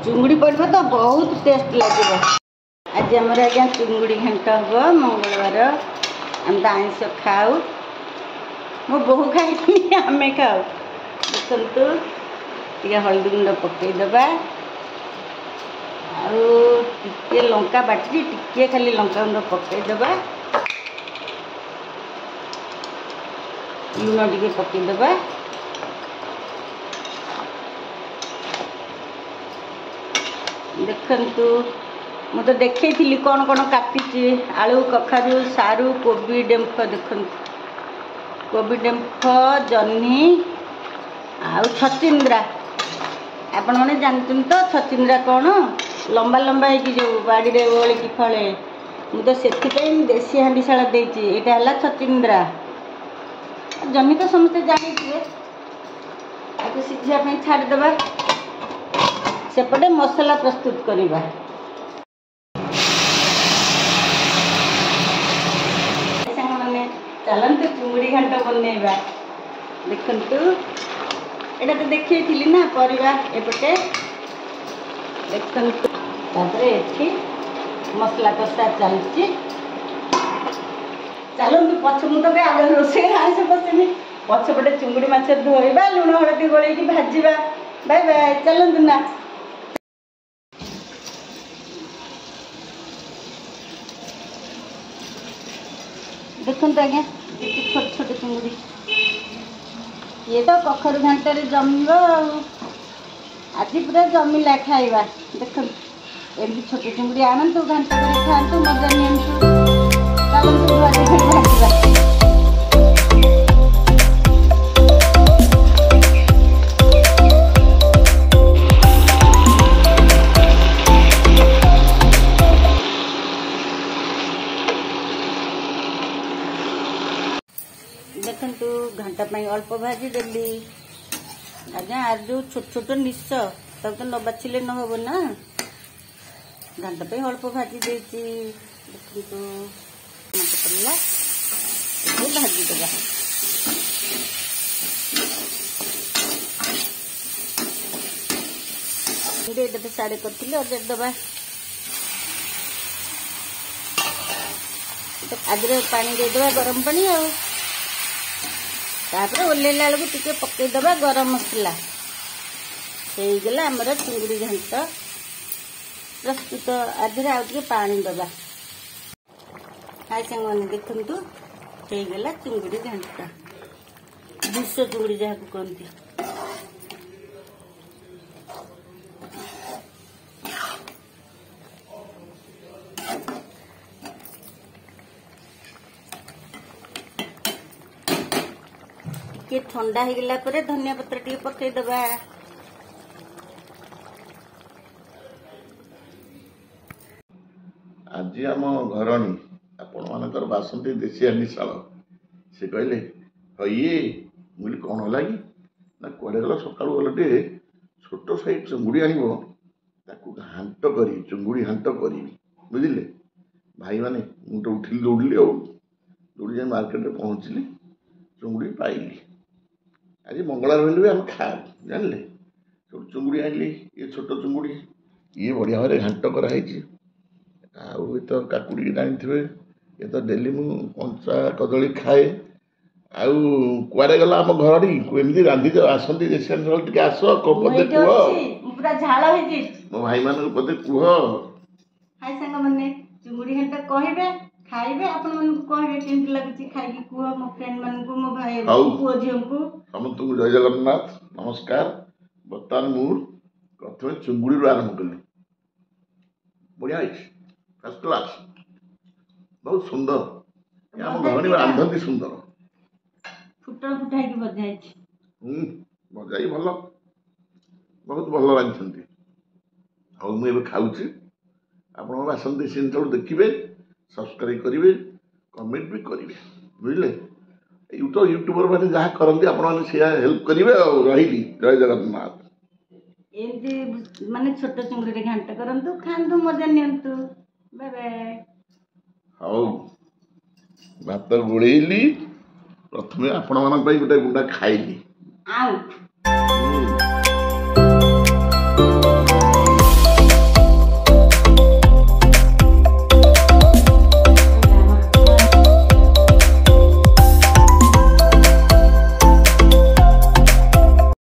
चुंगुड़ी पड़ो तो बहुत टेस्ट लगे। आज आमर आज्ञा चुंगुड़ी घांट हम मंगलवार आम तो आइंस खाऊ मो बहु खाई आम खाऊ। देखु टे हल्दी गुंड पकईदबा आए लंका बाटी टे खाली लंका गुंड पकईदबा लुण टे पकईदबा देखु मु तो देखी कौन कौन काटी आलू कखारू सारू कोबी डेम्फ देखु कोबी डेम्फ जह्नी आउ छचिंद्रा आपण मैंने जानते तो छचिंद्रा कौन लंबा लंबा है जो बाड़ी रे ओली की फले मु तो से देसी हांडीशाला देती यहाँ है छचिंद्रा जह्नी तो समस्ते जानी आगे सीझापी छाड़देवा सेपटे मसला प्रस्तुत करवा। मैंने चलते चुंगुड़ी घाट बनवा देखु यहाँ तो देखी ना परिवा एपटे देखु ये मसला कषा चलती चलते पछ मुझे आगे रोसे आइस बसनी पछपटे चुंगुड़ी माछ धोवा लुण हलदी गोल भाजवा बाय बाय चलतु ना। देखु आज्ञा छोट छोट चुंगुड़ी ये तो कखरू घाटे जमीब आज पूरा जमीला खाइबा। देखो एमती छोट चुंगुड़ी आणतु घाट कर खातु मजा नियंतु चलतु भाजवा। देखु घंटा अल्प भाजी देली आज्ञा आज जो छोट छोट निश तब तो न बाछिले न हम ना घंटा अल्प भाजी देती देखु भाजी देवा तो साढ़े करी अजाड़ दबा आगे पानी देदेवा गरम पानी तापर ओल्ला बेलू टे पकईदबा गरम मसला होगला आमर चिंगुड़ी घांट प्रस्तुत। आधे आउ पानी दबा हाय सांग मैंने देखु होगला चिंगुड़ी घांट विश्व चिंगुड़ी जहाँ कहती। ये ठंडा हो गला पर धनिया पत्र टे पकईदबा आज आम घरणी आपण मानकर बासंती देसी हांडीशाल से कहले ये मुझे कौन है कि ना कड़े गला सका गलटे छोट साइज चुंगुड़ी आण घांट करी चुंगुड़ी घांट करी बुझे भाई मैंने मुझे उठिली दौड़िली दौड़ी जाए मार्केट में पहुँचली चुंगुड़ी पाइली आज मंगलवार बोले भी आम खाऊ जानले चुंगुड़ी आनली ये छोट चुंगुड़ी ये बढ़िया भाव घांट कराई आउ तो काकुड़ी जानते ये तो डेली मु कंचा कदली खाए आउ कुआडे गला आम घरड़ी एमती रांधि आसती टे आस पदे कह मो भाई मान पदे कह हाय सांग मैंने चुंगुड़ी घांट कहे खाइबे आपण मन को कहबे केमती लागुची खाइकी कुह मो फ्रेंड मन को मो भाई पुओ झियो को समस्त को जय जगन्नाथ नमस्कार। बर्तमान मु प्रथम चुंगुड़ी आरंभ कली बढ़िया फर्स्ट क्लास बहुत सुंदर आम घर रांधती सुंदर फुटण फुटा की बजा मजा ही भल बहुत भल रांधि हाँ मुझे खाऊँ आप आसती जिन देखिए सब्सक्राइब करेंगे कमेंट भी करेंगे बुझे यूट्यूबर मैंने जहाँ करते आपण हेल्प करेंगे रही जय जगन्नाथ एमती माने छोट चुंगुड़ी घांट करंतु खांतु मजा नियंतु बाय बाय। हाँ भात गोड़ेली प्रथम आपण मान गोटे गुंडा खाइली आउट।